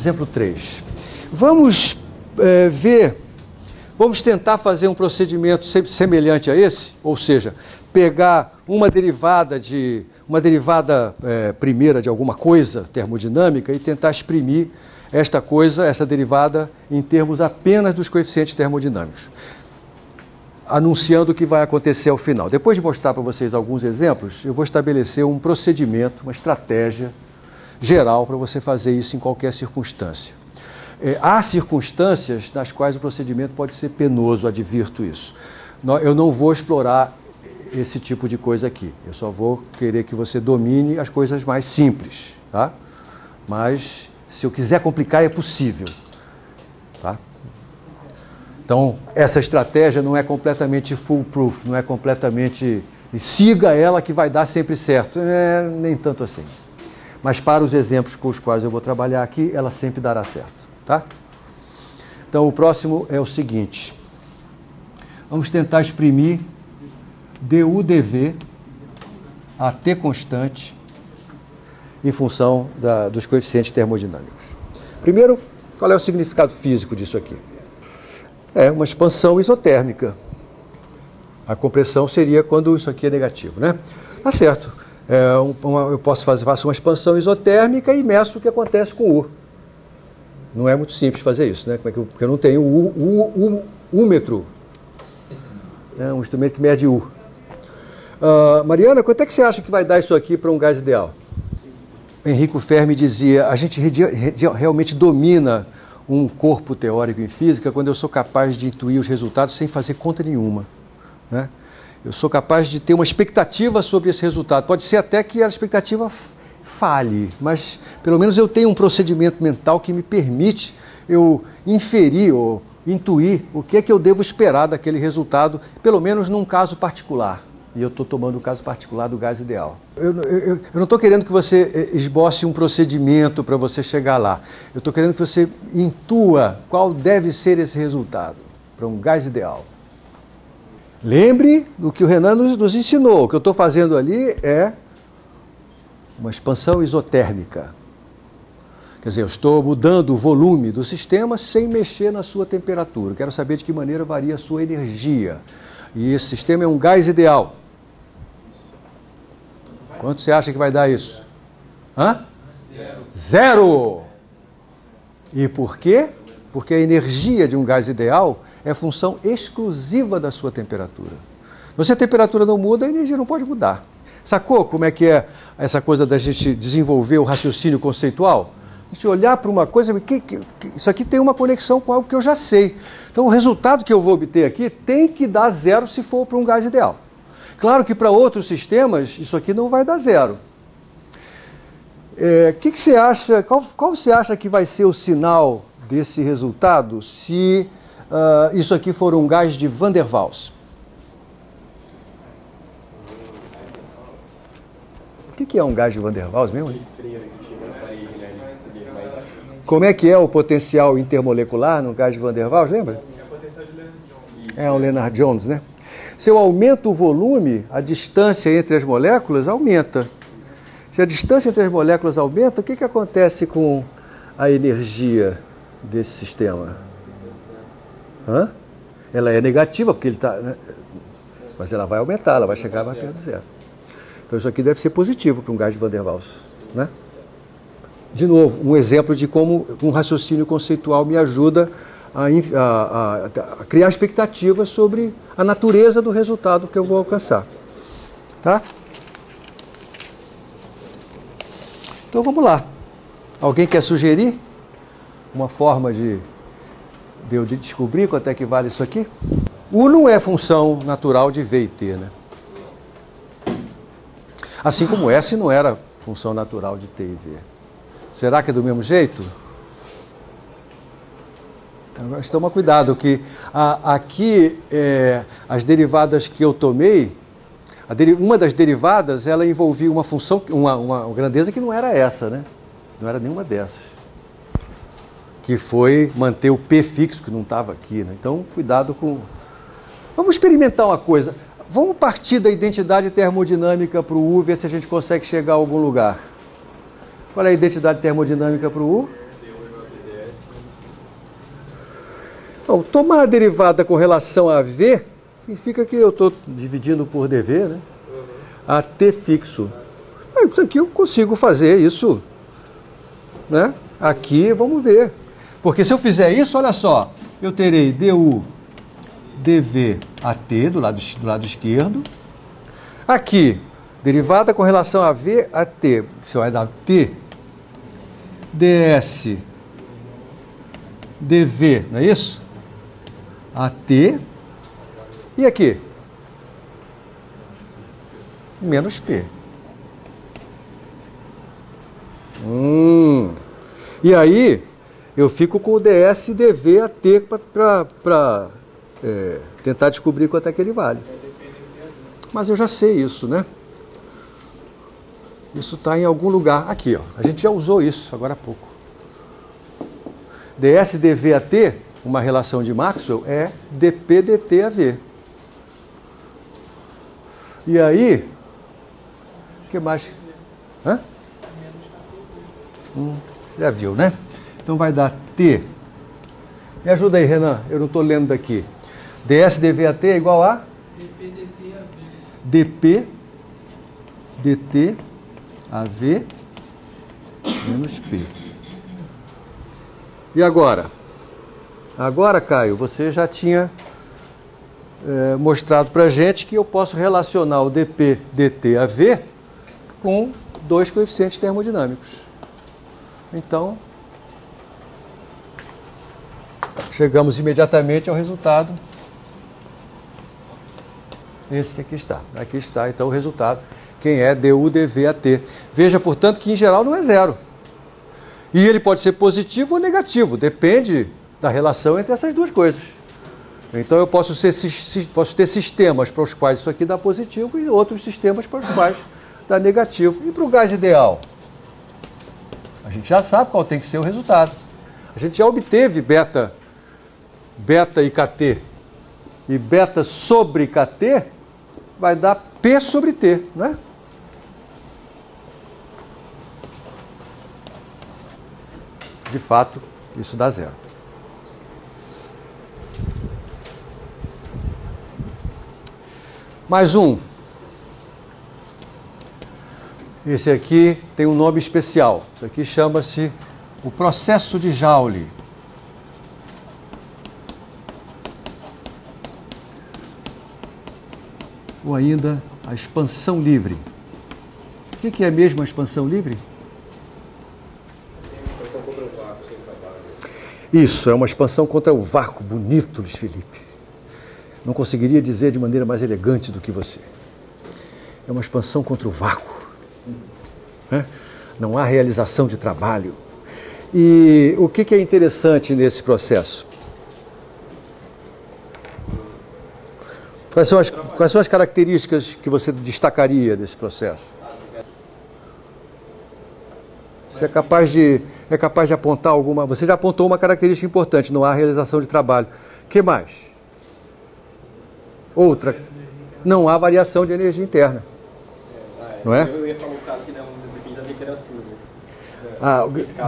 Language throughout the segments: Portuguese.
exemplo 3. Vamos vamos tentar fazer um procedimento semelhante a esse, ou seja, pegar uma derivada primeira de alguma coisa termodinâmica e tentar exprimir essa derivada em termos apenas dos coeficientes termodinâmicos, anunciando o que vai acontecer ao final. Depois de mostrar para vocês alguns exemplos, eu vou estabelecer um procedimento, uma estratégia geral para você fazer isso em qualquer circunstância. Há circunstâncias nas quais o procedimento pode ser penoso, advirto isso. Eu não vou explorar esse tipo de coisa aqui. Eu só vou querer que você domine as coisas mais simples, tá? Mas, se eu quiser complicar, é possível, tá? Então, essa estratégia não é completamente foolproof, não é completamente... siga ela que vai dar sempre certo. Nem tanto assim. Mas para os exemplos com os quais eu vou trabalhar aqui, ela sempre dará certo, tá? Então, o próximo é o seguinte. Vamos tentar exprimir du/dv a t constante em função dos coeficientes termodinâmicos. Primeiro, qual é o significado físico disso aqui? É uma expansão isotérmica. A compressão seria quando isso aqui é negativo, né? Tá certo. Eu faço uma expansão isotérmica e meço o que acontece com U. Não é muito simples fazer isso, né? Porque eu não tenho úmetro. É um instrumento que mede U. Mariana, quanto é que você acha que vai dar isso aqui para um gás ideal? Enrico Fermi dizia, a gente realmente domina um corpo teórico em física quando eu sou capaz de intuir os resultados sem fazer conta nenhuma, né? Eu sou capaz de ter uma expectativa sobre esse resultado. Pode ser até que a expectativa falhe, mas pelo menos eu tenho um procedimento mental que me permite eu inferir ou intuir o que é que eu devo esperar daquele resultado, pelo menos num caso particular. E eu estou tomando o caso particular do gás ideal. Eu não estou querendo que você esboce um procedimento para você chegar lá. Eu estou querendo que você intua qual deve ser esse resultado para um gás ideal. Lembre do que o Renan nos ensinou. O que eu estou fazendo ali é uma expansão isotérmica. Quer dizer, eu estou mudando o volume do sistema sem mexer na sua temperatura. Quero saber de que maneira varia a sua energia. E esse sistema é um gás ideal. Quanto você acha que vai dar isso? Hã? Zero! E por quê? Porque a energia de um gás ideal é função exclusiva da sua temperatura. Se a temperatura não muda, a energia não pode mudar. Sacou como é que é essa coisa da gente desenvolver o raciocínio conceitual? A gente olhar para uma coisa, isso aqui tem uma conexão com algo que eu já sei. Então o resultado que eu vou obter aqui tem que dar zero se for para um gás ideal. Claro que para outros sistemas isso aqui não vai dar zero. Que você acha, qual você acha que vai ser o sinal desse resultado se isso aqui for um gás de Van der Waals? O que é um gás de Van der Waals mesmo? Como é que é o potencial intermolecular no gás de Van der Waals, lembra? É o potencial de Lennard Jones. É o Lennard Jones, né? Se eu aumento o volume, a distância entre as moléculas aumenta. Se a distância entre as moléculas aumenta, o que acontece com a energia desse sistema? Ela é negativa, porque ele está... Né? Mas ela vai aumentar, ela vai chegar mais perto do zero. Então isso aqui deve ser positivo para um gás de Van der Waals, né? De novo, um exemplo de como um raciocínio conceitual me ajuda a criar expectativas sobre a natureza do resultado que eu vou alcançar. Tá? Então vamos lá. Alguém quer sugerir uma forma de eu descobrir quanto é que vale isso aqui? U não é função natural de V e T, né? Assim como S não era função natural de T e V. Será que é do mesmo jeito? Agora, toma cuidado, que aqui as derivadas que eu tomei, uma das derivadas, ela envolvia uma função, uma grandeza que não era essa, né? Não era nenhuma dessas. Que foi manter o P fixo, que não estava aqui, né? Então, cuidado com... Vamos experimentar uma coisa. Vamos partir da identidade termodinâmica para o U, ver se a gente consegue chegar a algum lugar. Qual é a identidade termodinâmica para o U? Então, tomar a derivada com relação a V, significa que eu estou dividindo por dv, né? A t fixo. Isso aqui eu consigo fazer isso, né? Aqui, vamos ver. Porque se eu fizer isso, olha só, eu terei du dv a t do lado esquerdo. Aqui, derivada com relação a v a t, você vai dar t ds dv, não é isso? A t. E aqui? Menos p. E aí, eu fico com o ds dv a t para tentar descobrir quanto é que ele vale. Mas eu já sei isso, né? Isso está em algum lugar. Aqui, ó. A gente já usou isso agora há pouco. ds dv a t, uma relação de Maxwell, é dp dt a v. E aí, o que mais? Hã? Você já viu, né? Então vai dar t. Me ajuda aí, Renan. Eu não estou lendo daqui. ds dv a t é igual a? dp dt a v menos p. E agora? Agora, Caio, você já tinha mostrado para a gente que eu posso relacionar o dp dt a v com dois coeficientes termodinâmicos. Então, chegamos imediatamente ao resultado. Esse que aqui está. Aqui está, então, o resultado. Quem é du dv a t. Veja, portanto, que em geral não é zero. E ele pode ser positivo ou negativo. Depende da relação entre essas duas coisas. Então, eu posso ter sistemas para os quais isso aqui dá positivo e outros sistemas para os quais dá negativo. E para o gás ideal? A gente já sabe qual tem que ser o resultado. A gente já obteve beta e kt. E beta sobre kt vai dar P sobre T, né? De fato, isso dá zero. Mais um. Esse aqui tem um nome especial. Isso aqui chama-se o processo de Joule. Ou ainda a expansão livre. O que é mesmo a expansão livre? Isso, é uma expansão contra o vácuo. Bonito, Luiz Felipe. Não conseguiria dizer de maneira mais elegante do que você. É uma expansão contra o vácuo. Né? Não há realização de trabalho. E o que é interessante nesse processo? Quais são as características que você destacaria desse processo? Você é capaz de apontar alguma... Você já apontou uma característica importante, não há realização de trabalho. O que mais? Outra, não há variação de energia interna. Não é? Eu ia falar um caso que não depende da temperatura.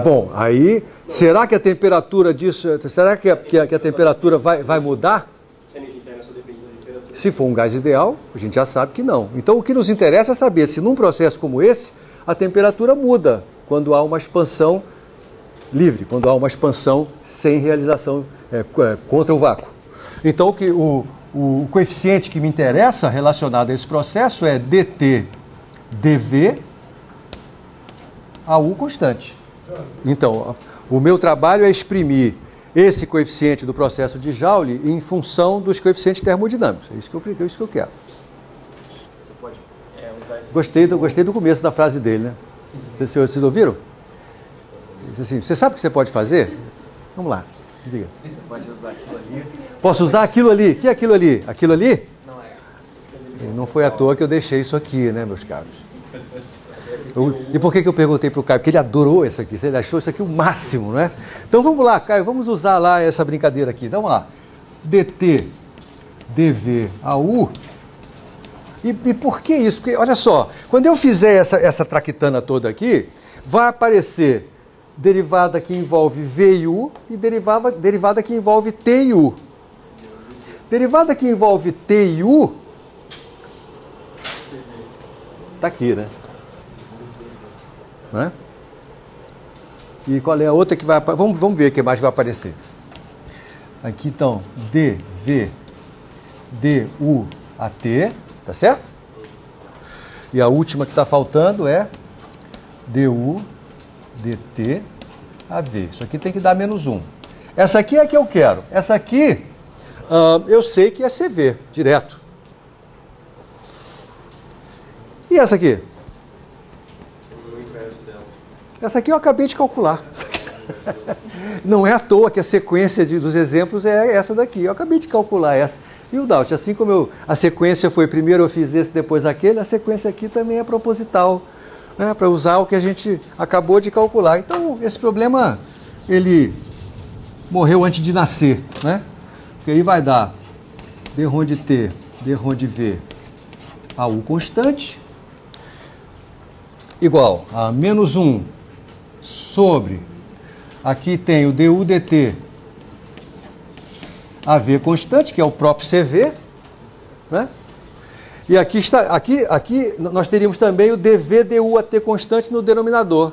Bom, aí, será que a temperatura disso... Será que a temperatura vai mudar? Se a energia interna só depende da temperatura. Se for um gás ideal, a gente já sabe que não. Então, o que nos interessa é saber se num processo como esse, a temperatura muda quando há uma expansão livre, quando há uma expansão sem realização contra o vácuo. Então, o coeficiente que me interessa relacionado a esse processo é dt dv a U constante. Então, o meu trabalho é exprimir esse coeficiente do processo de Joule em função dos coeficientes termodinâmicos. É isso que eu quero. Você pode usar isso. Gostei do começo da frase dele, né? Vocês ouviram? Ele disse assim, você sabe o que você pode fazer? Vamos lá, diga. Você pode usar aquilo ali. Posso usar aquilo ali? O que é aquilo ali? Aquilo ali? Não é. Não foi à toa que eu deixei isso aqui, né, meus caros? E por que eu perguntei para o Caio? Porque ele adorou isso aqui, ele achou isso aqui o máximo, né? Então vamos lá, Caio, vamos usar lá essa brincadeira aqui. Então, vamos lá. dt dv a U. E por que isso? Porque, olha só, quando eu fizer essa traquitana toda aqui, vai aparecer derivada que envolve V e U e derivada que envolve T e U. Derivada que envolve T e U está aqui, né? Não é? E qual é a outra que vai aparecer? Vamos ver o que mais vai aparecer. Aqui então, dV, du, at, tá certo? E a última que está faltando é du, dt, av. Isso aqui tem que dar menos 1. Essa aqui é a que eu quero. Essa aqui, eu sei que é CV, direto. E essa aqui? Essa aqui eu acabei de calcular. Não é à toa que a sequência dos exemplos é essa daqui. Eu acabei de calcular essa. E o Daut, assim como a sequência foi primeiro eu fiz esse, depois aquele, a sequência aqui também é proposital, né, para usar o que a gente acabou de calcular. Então, esse problema, ele morreu antes de nascer, né? Porque aí vai dar d-rom de t, d-rom de v, a u constante, igual a menos 1 sobre, aqui tem o du dt, a v constante, que é o próprio CV, né? E aqui nós teríamos também o dv du at constante no denominador.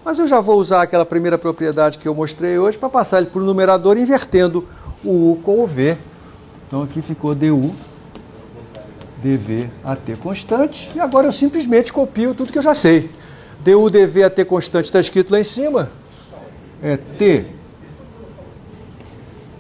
Mas eu já vou usar aquela primeira propriedade que eu mostrei hoje para passar ele para o numerador, invertendo o u com o v. Então aqui ficou du dv at constante, e agora eu simplesmente copio tudo que eu já sei. Du dv at constante está escrito lá em cima, é t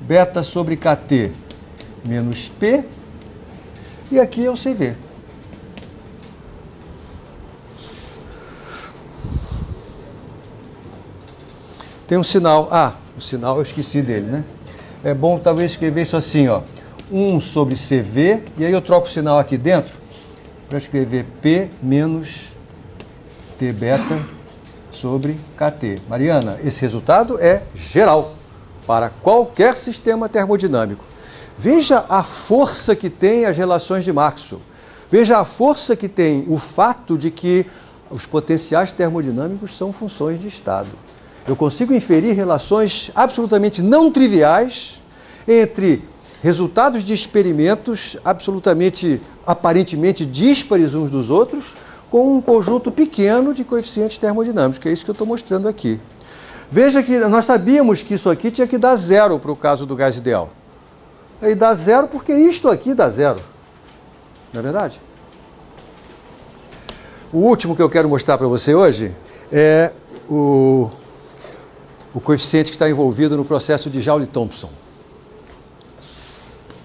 beta sobre kt menos p, e aqui é o CV. Tem um sinal, o sinal eu esqueci dele, né? É bom talvez escrever isso assim, ó, 1 sobre CV, e aí eu troco o sinal aqui dentro para escrever P menos T beta sobre KT. Mariana, esse resultado é geral para qualquer sistema termodinâmico. Veja a força que tem as relações de Maxwell. Veja a força que tem o fato de que os potenciais termodinâmicos são funções de estado. Eu consigo inferir relações absolutamente não triviais entre resultados de experimentos aparentemente díspares uns dos outros, com um conjunto pequeno de coeficientes termodinâmicos, que é isso que eu estou mostrando aqui. Veja que nós sabíamos que isso aqui tinha que dar zero para o caso do gás ideal. Aí dá zero porque isto aqui dá zero. Não é verdade? O último que eu quero mostrar para você hoje é o coeficiente que está envolvido no processo de Joule-Thomson.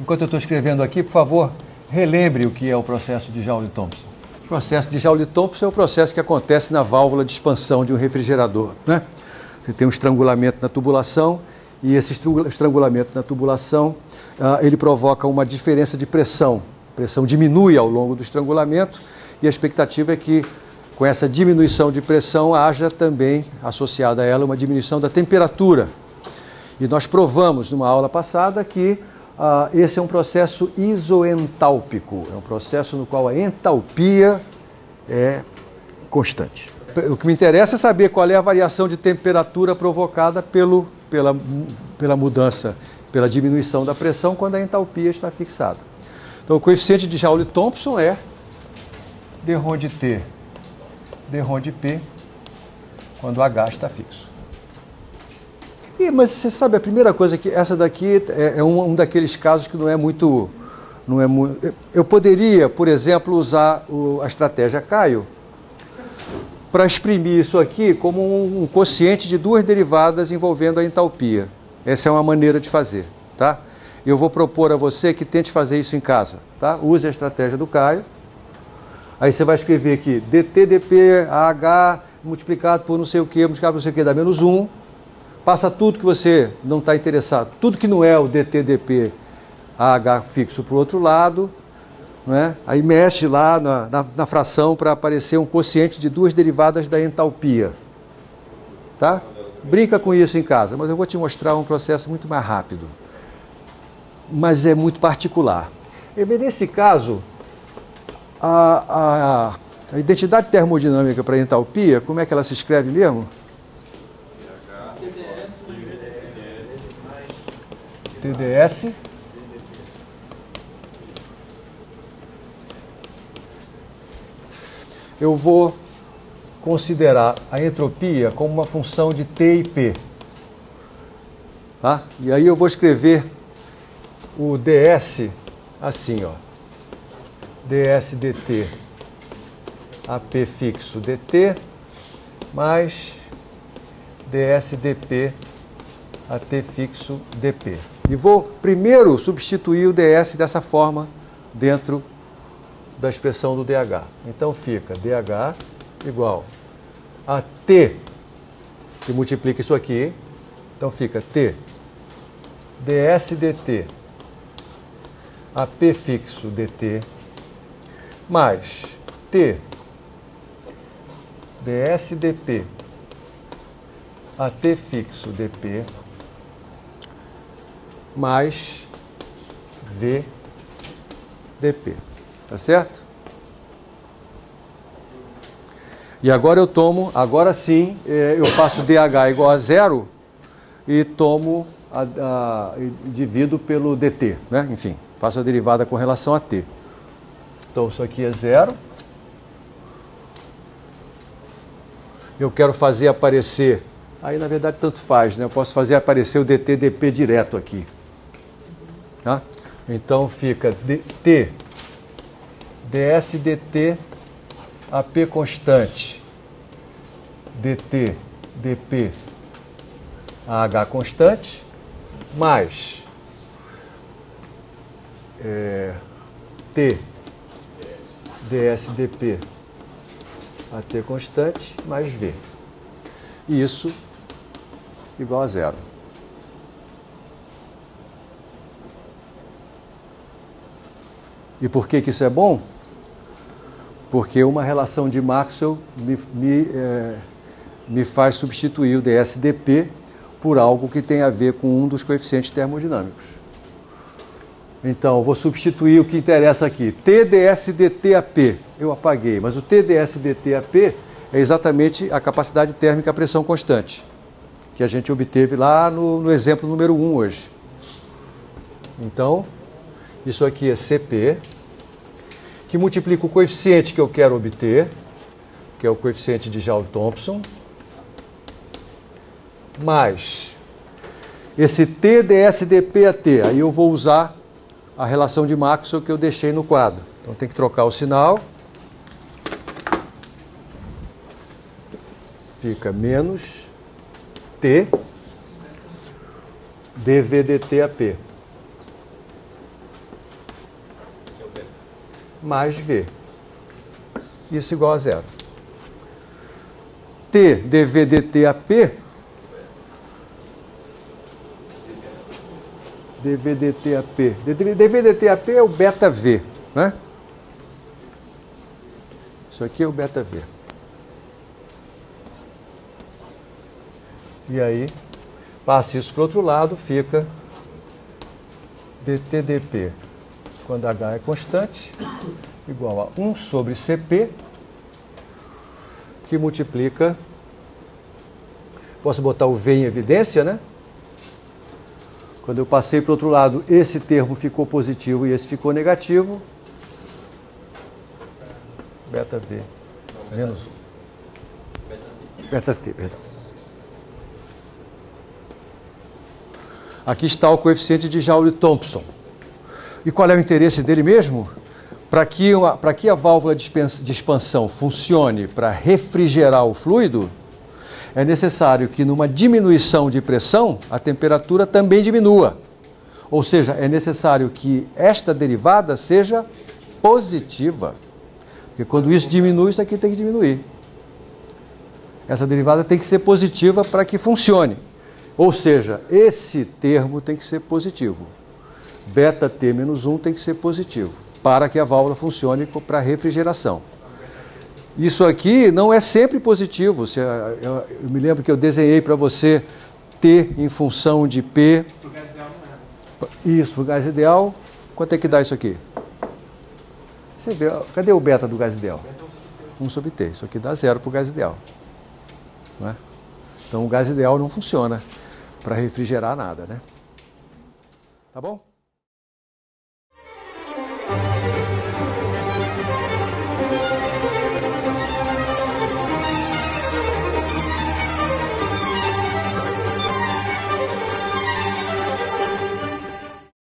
Enquanto eu estou escrevendo aqui, por favor, relembre o que é o processo de Joule-Thomson. O processo de Joule-Thomson é o processo que acontece na válvula de expansão de um refrigerador, né? Você tem um estrangulamento na tubulação, e esse estrangulamento na tubulação, ele provoca uma diferença de pressão. A pressão diminui ao longo do estrangulamento, e a expectativa é que, com essa diminuição de pressão, haja também, associada a ela, uma diminuição da temperatura. E nós provamos, numa aula passada, que esse é um processo isoentálpico, é um processo no qual a entalpia é constante. O que me interessa é saber qual é a variação de temperatura provocada pela mudança, pela diminuição da pressão quando a entalpia está fixada. Então, o coeficiente de Joule-Thomson é d-rom de T, d-rom de P, quando H está fixo. Mas você sabe, a primeira coisa que essa daqui é um daqueles casos que não é muito... Eu poderia, por exemplo, usar a estratégia Caio para exprimir isso aqui como um quociente de duas derivadas envolvendo a entalpia. Essa é uma maneira de fazer, tá? Eu vou propor a você que tente fazer isso em casa, tá? Use a estratégia do Caio. Aí você vai escrever aqui dt, dp, AH multiplicado por não sei o que, multiplicado por não sei o que, dá menos 1. Passa tudo que você não está interessado, tudo que não é o dt, dp, AH fixo para o outro lado, né? Aí mexe lá na fração para aparecer um quociente de duas derivadas da entalpia. Tá? Brinca com isso em casa, mas eu vou te mostrar um processo muito mais rápido. Mas é muito particular. E nesse caso, a identidade termodinâmica para a entalpia, como é que ela se escreve mesmo? TdS eu vou considerar a entropia como uma função de T e P. Tá? E aí eu vou escrever o ds assim, ó. ds dt AP fixo dt mais ds dp AT fixo dp. E vou primeiro substituir o ds dessa forma dentro da expressão do dH. Então fica dH igual a T, que multiplica isso aqui. Então fica T ds dt AP fixo dt mais T ds dp AT fixo dp mais v dp. Tá certo? E agora eu tomo, agora sim, eu faço dH igual a zero e tomo, divido pelo dt, né? Enfim, faço a derivada com relação a t. Então isso aqui é zero. Eu quero fazer aparecer, aí na verdade tanto faz, né? Eu posso fazer aparecer o dt dp direto aqui. Tá? Então fica t ds dt AP constante dt dp AH constante mais T ds dp AT constante mais V. E isso igual a zero. E por que isso é bom? Porque uma relação de Maxwell me faz substituir o ds dp por algo que tem a ver com um dos coeficientes termodinâmicos. Então, vou substituir o que interessa aqui. T ds dt AP, eu apaguei, mas o T ds dt AP é exatamente a capacidade térmica à pressão constante, que a gente obteve lá no exemplo número 1 hoje. Então, isso aqui é CP, que multiplica o coeficiente que eu quero obter, que é o coeficiente de Joule-Thomson, mais esse T ds dp AT. Aí eu vou usar a relação de Maxwell que eu deixei no quadro. Então tem que trocar o sinal. Fica menos T dv dt AP mais V. Isso igual a zero. T dv dt AP dv dt AP. dv dt AP é o beta V, né? Isso aqui é o beta V. E aí, passa isso para o outro lado, fica dt dp, quando H é constante, igual a 1 sobre Cp, que multiplica, posso botar o V em evidência, né? Quando eu passei para o outro lado, esse termo ficou positivo e esse ficou negativo. Beta V menos 1. Beta T, perdão. Aqui está o coeficiente de Joule-Thomson. E qual é o interesse dele mesmo? Para que a válvula de expansão funcione para refrigerar o fluido, é necessário que numa diminuição de pressão, a temperatura também diminua. Ou seja, é necessário que esta derivada seja positiva. Porque quando isso diminui, isso aqui tem que diminuir. Essa derivada tem que ser positiva para que funcione. Ou seja, esse termo tem que ser positivo. Beta T menos 1 tem que ser positivo, para que a válvula funcione para refrigeração. Isso aqui não é sempre positivo. Eu me lembro que eu desenhei para você T em função de P. Para o gás ideal não é. Isso, para o gás ideal. Quanto é que dá isso aqui? Você vê, cadê o beta do gás ideal? 1 sobre T. Isso aqui dá zero para o gás ideal. Não é? Então o gás ideal não funciona. para refrigerar nada, né? Tá bom?